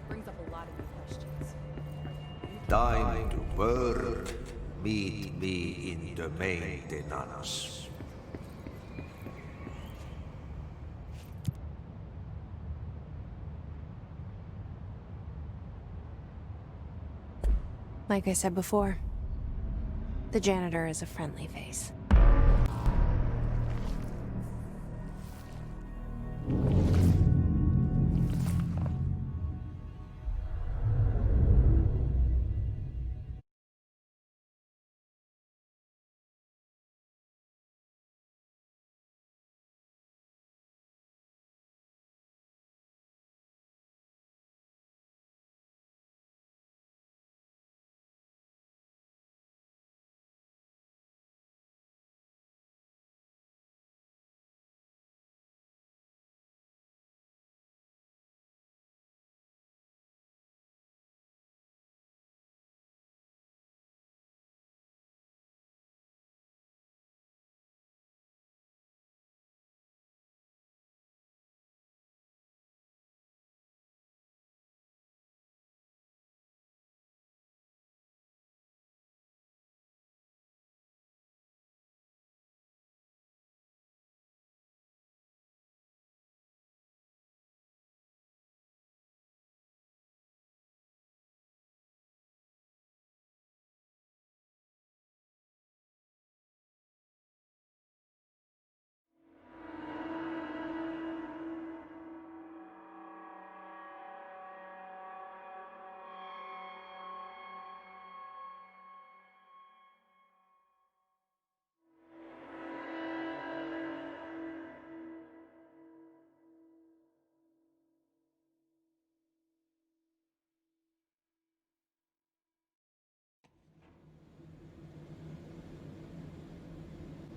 Brings up a lot of new questions. Time to work. Meet me in the maintenance. Like I said before, the janitor is a friendly face.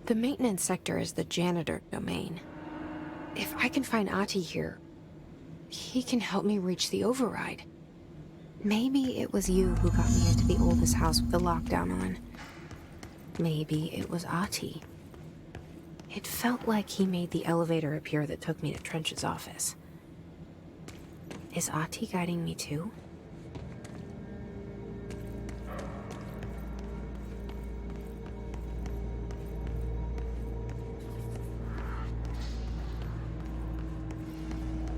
The maintenance sector is the janitor domain. If I can find Ahti here, he can help me reach the override. Maybe it was you who got me into the oldest house with the lockdown on. Maybe it was Ahti. It felt like he made the elevator appear that took me to Trench's office. Is Ahti guiding me too?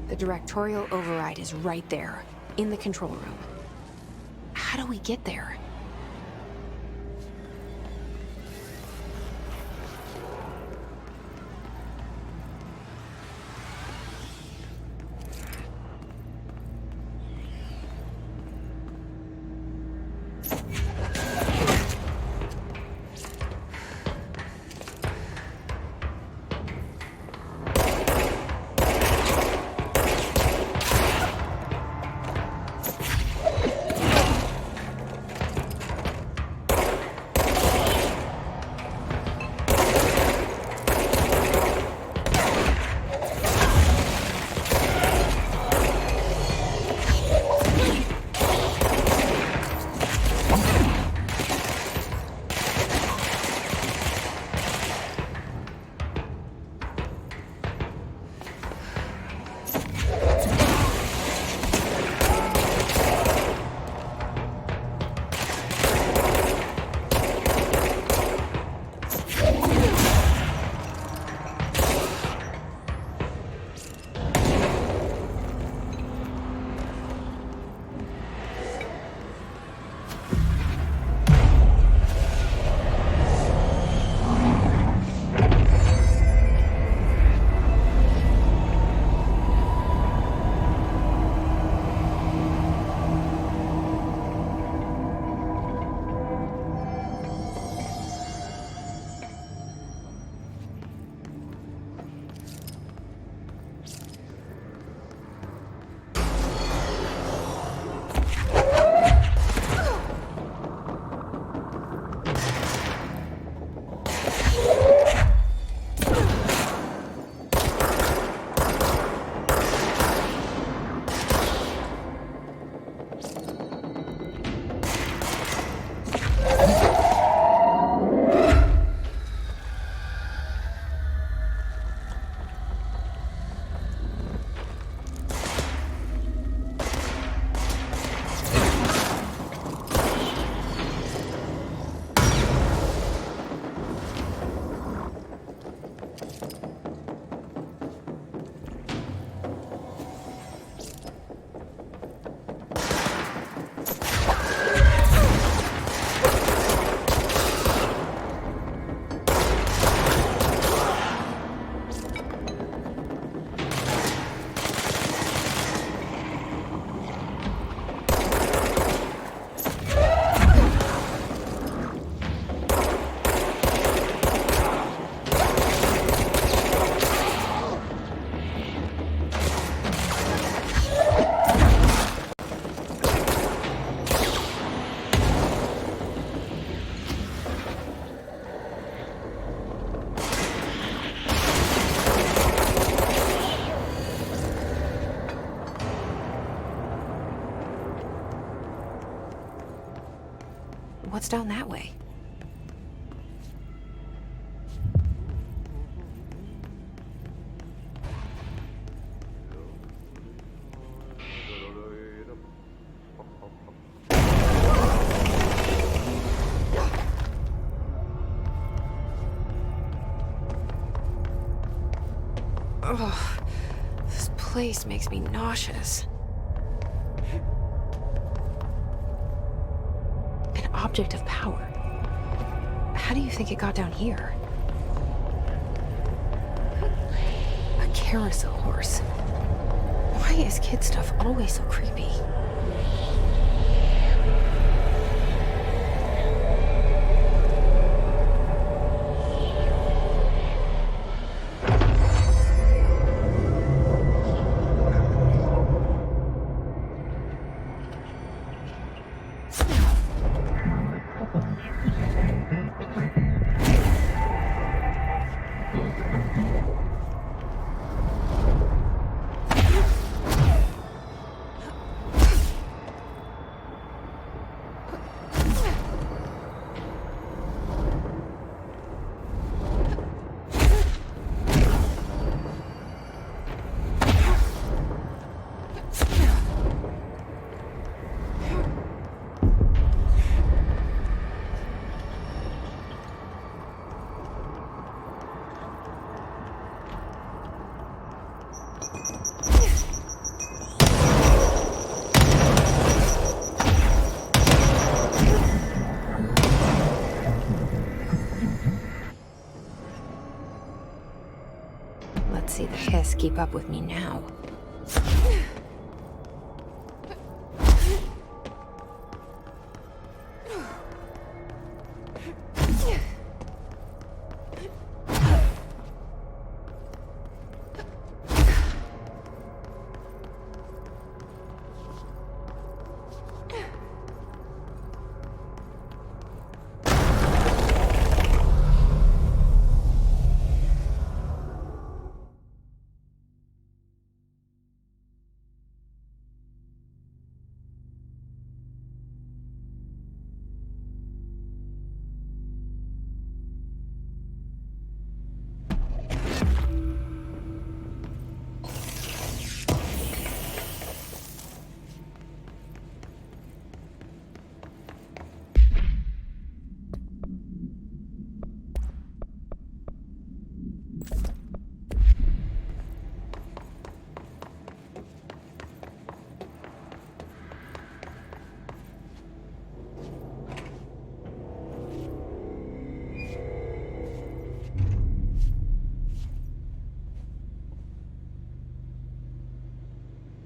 The directorial override is right there, in the control room. How do we get there? What's down that way? Ugh, this place makes me nauseous. An object of power. How do you think it got down here? A carousel horse. Why is kid stuff always so creepy? Let's see the Hiss keep up with me now.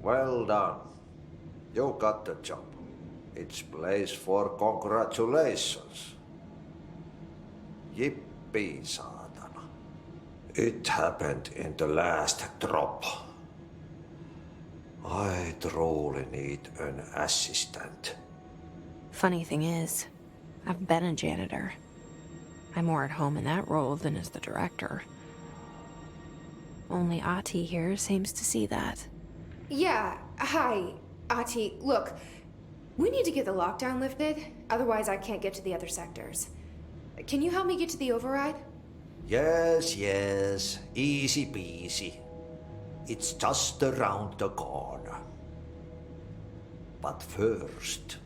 Well done. You got the job. It's place for congratulations. Yippee, saatana. It happened in the last drop. I truly need an assistant. Funny thing is, I've been a janitor. I'm more at home in that role than as the director. Only Ahti here seems to see that. Yeah, hi, Ahti. Look, we need to get the lockdown lifted, otherwise I can't get to the other sectors. Can you help me get to the override? Yes, yes. Easy peasy. It's just around the corner. But first,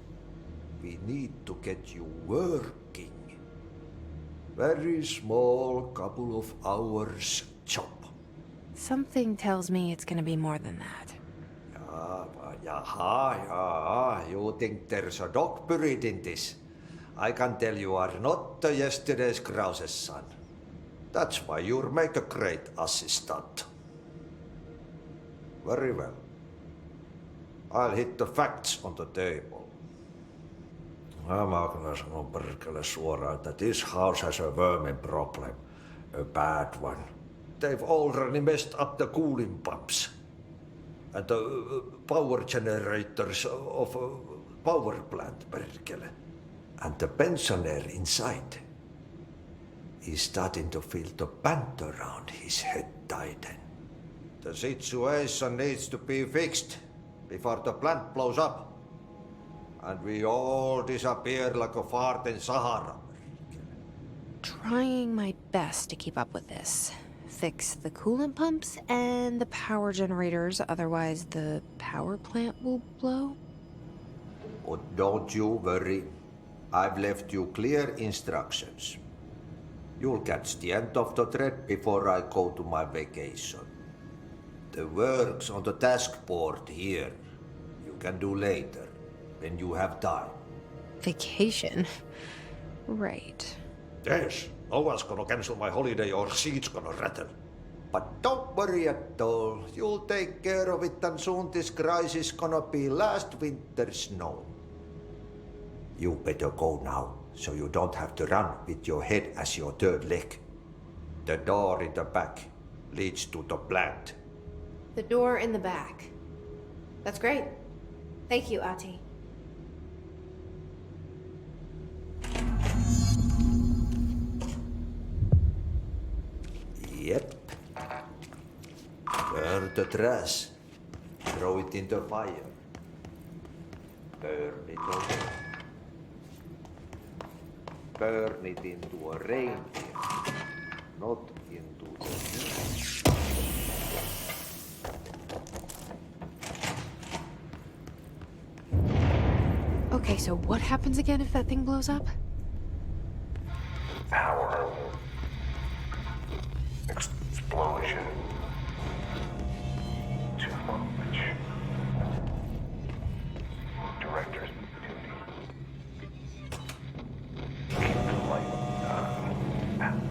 we need to get you working. Very small, couple of hours job. Something tells me it's gonna be more than that. Yaha, you think there's a dog buried in this? I can tell you are not the yesterday's Krause's son. That's why you'll make a great assistant. Very well. I'll hit the facts on the table. Mä kyllä sanon perkele suoraan, että this house has a vermin problem. A bad one. They've already messed up the cooling pumps. And the power generators of a power plant, perkele. And the pensioner inside is starting to feel the band around his head tighten. The situation needs to be fixed before the plant blows up. and we all disappear like a fart in Sahara. Trying my best to keep up with this. Fix the coolant pumps and the power generators, otherwise the power plant will blow. But don't you worry. I've left you clear instructions. You'll catch the end of the thread before I go to my vacation. The work's on the task board here. You can do later, when you have time. Vacation? Right. Yes, no one's gonna cancel my holiday or seat's gonna rattle. But don't worry at all. You'll take care of it and soon this crisis gonna be last winter's snow. You better go now, so you don't have to run with your head as your third leg. The door in the back leads to the plant. The door in the back. That's great. Thank you, Ati. Yep. Burn the trash. Throw it in the fire. Burn it away. Burn it into a reindeer, not into the... Okay, so what happens again if that thing blows up? Power. Explosion. Too much. Director's duty. Keep the light on.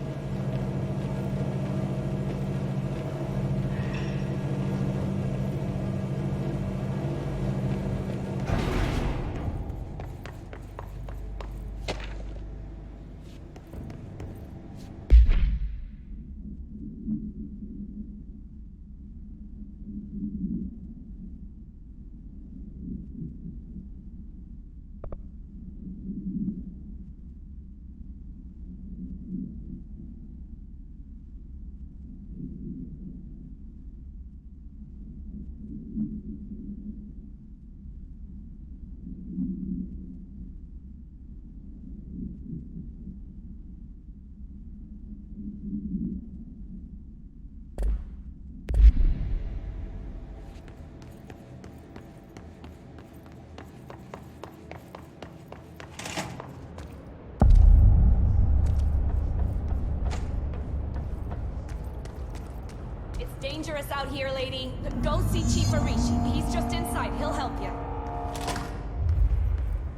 It's dangerous out here, lady. Go see Chief Arish. He's just inside. He'll help you.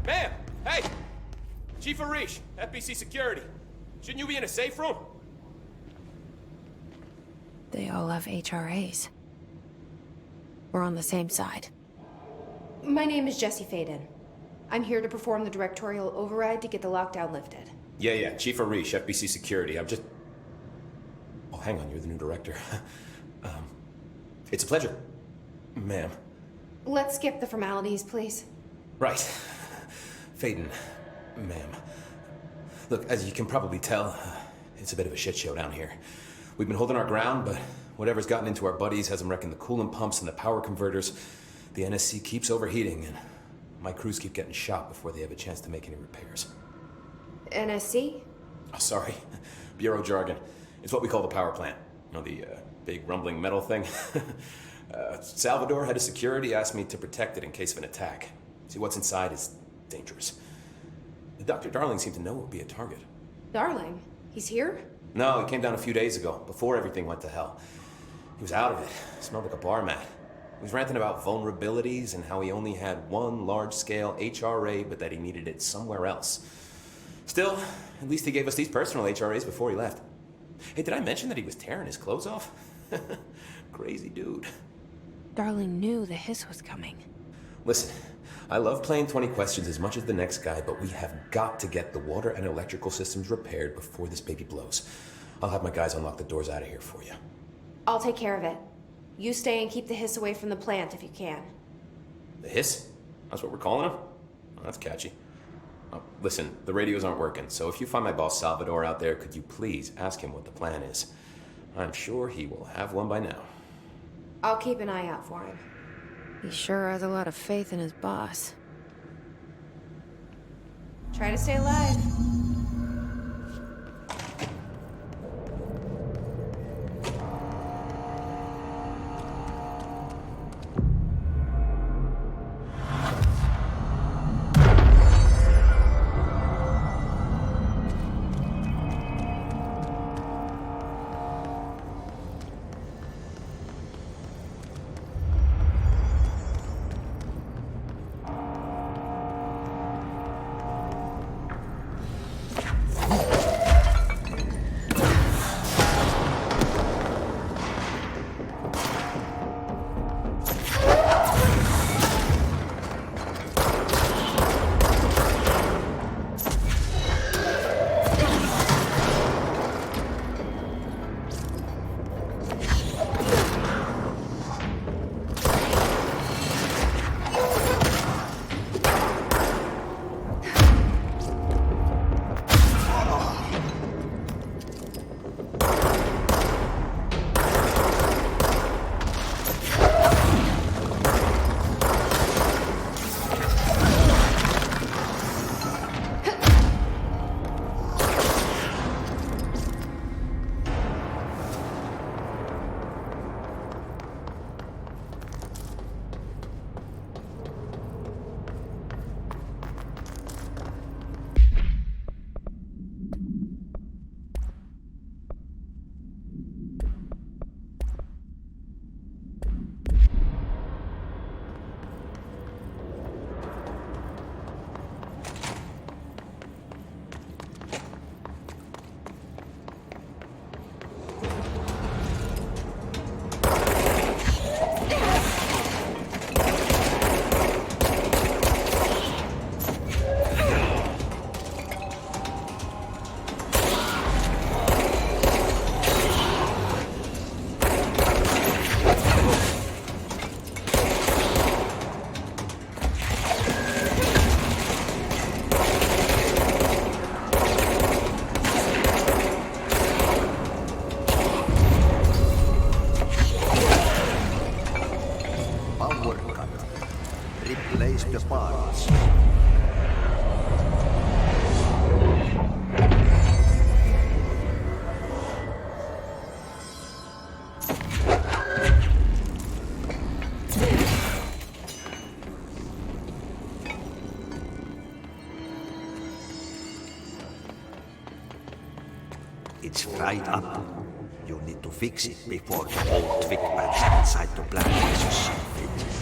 Ma'am! Hey! Chief Arish, FBC Security. Shouldn't you be in a safe room? They all have HRAs. We're on the same side. My name is Jesse Faden. I'm here to perform the directorial override to get the lockdown lifted. Yeah, Chief Arish, FBC Security. I'm just... Oh, hang on, you're the new director. It's a pleasure, ma'am. Let's skip the formalities, please. Right. Faden, ma'am. Look, as you can probably tell, it's a bit of a shit show down here. We've been holding our ground, but whatever's gotten into our buddies has them wrecking the coolant pumps and the power converters. The NSC keeps overheating, and my crews keep getting shot before they have a chance to make any repairs. NSC? Oh, sorry. Bureau jargon. It's what we call the power plant. You know, the big rumbling metal thing? Salvador, head of security, asked me to protect it in case of an attack. See, what's inside is dangerous. Dr. Darling seemed to know it would be a target. Darling? He's here? No, he came down a few days ago, before everything went to hell. He was out of it. Smelled like a bar mat. He was ranting about vulnerabilities and how he only had one large-scale HRA, but that he needed it somewhere else. Still, at least he gave us these personal HRAs before he left. Hey, did I mention that he was tearing his clothes off? Crazy dude. Darling knew the hiss was coming. Listen, I love playing 20 questions as much as the next guy, but we have got to get the water and electrical systems repaired before this baby blows. I'll have my guys unlock the doors out of here for you. I'll take care of it. You stay and keep the hiss away from the plant if you can. The hiss? That's what we're calling him? Oh, that's catchy. Oh, listen, the radios aren't working, so if you find my boss Salvador out there, could you please ask him what the plan is? I'm sure he will have one by now. I'll keep an eye out for him. He sure has a lot of faith in his boss. Try to stay alive. Replace the parts. It's fried up. You need to fix it before the old twig patch inside the black is fit.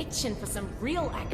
itching for some real action.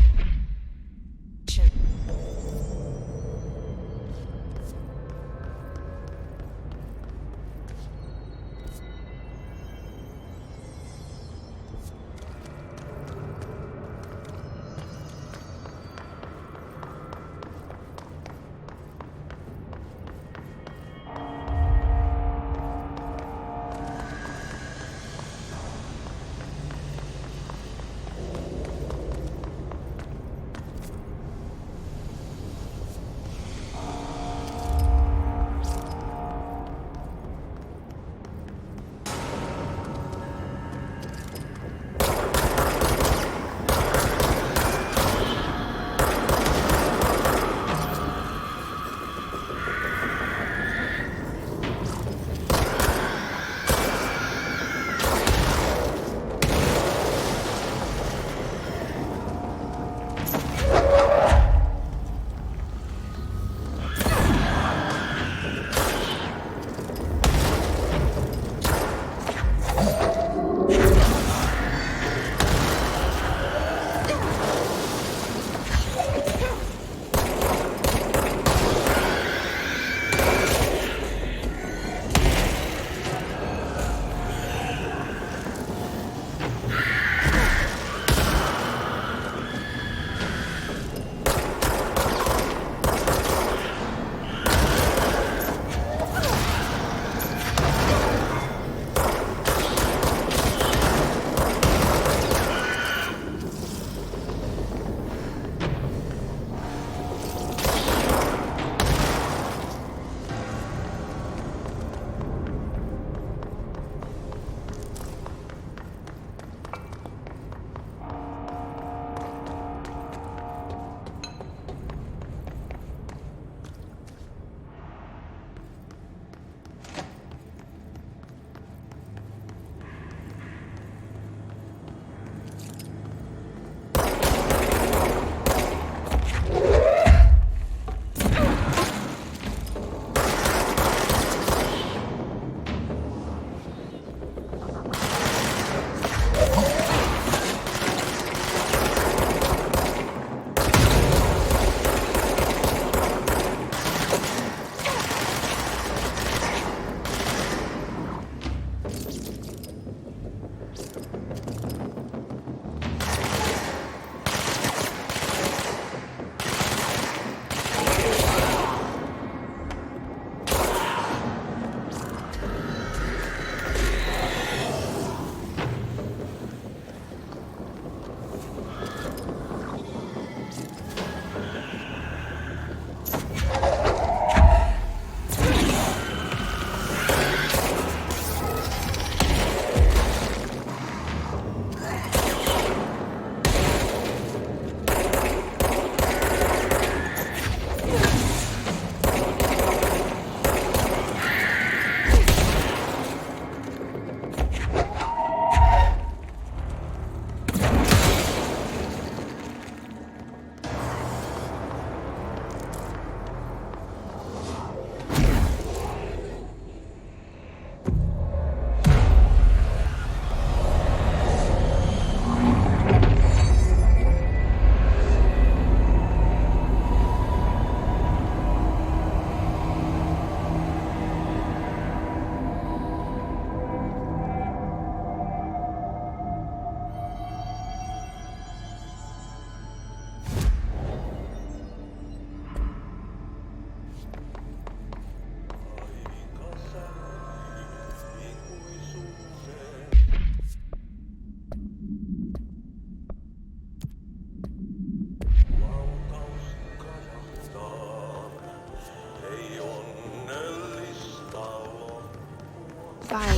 By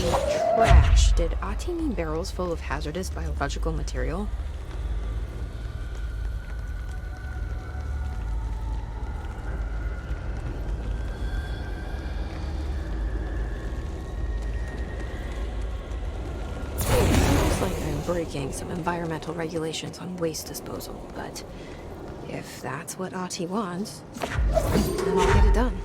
trash, did Ati mean barrels full of hazardous biological material? Seems like I'm breaking some environmental regulations on waste disposal, but if that's what Ati wants, then I'll get it done.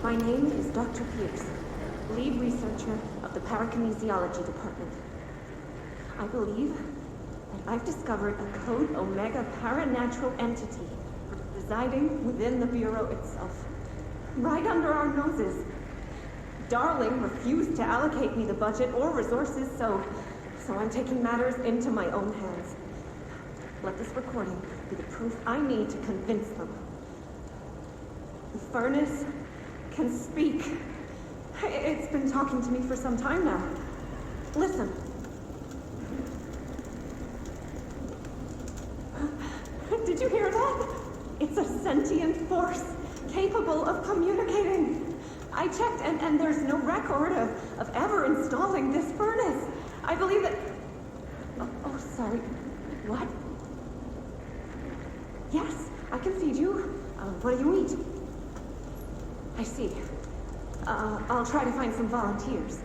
My name is Dr. Pierce, lead researcher of the Parakinesiology Department. I believe that I've discovered a Code Omega paranatural entity residing within the Bureau itself, right under our noses. Darling refused to allocate me the budget or resources, so I'm taking matters into my own hands. Let this recording be the proof I need to convince them. The furnace can speak. It's been talking to me for some time now. Listen. Did you hear that? It's a sentient force capable of communicating. I checked and there's no record of ever installing this furnace. I believe that... Oh, sorry. What? Yes, I can feed you. What do you eat? I see. I'll try to find some volunteers.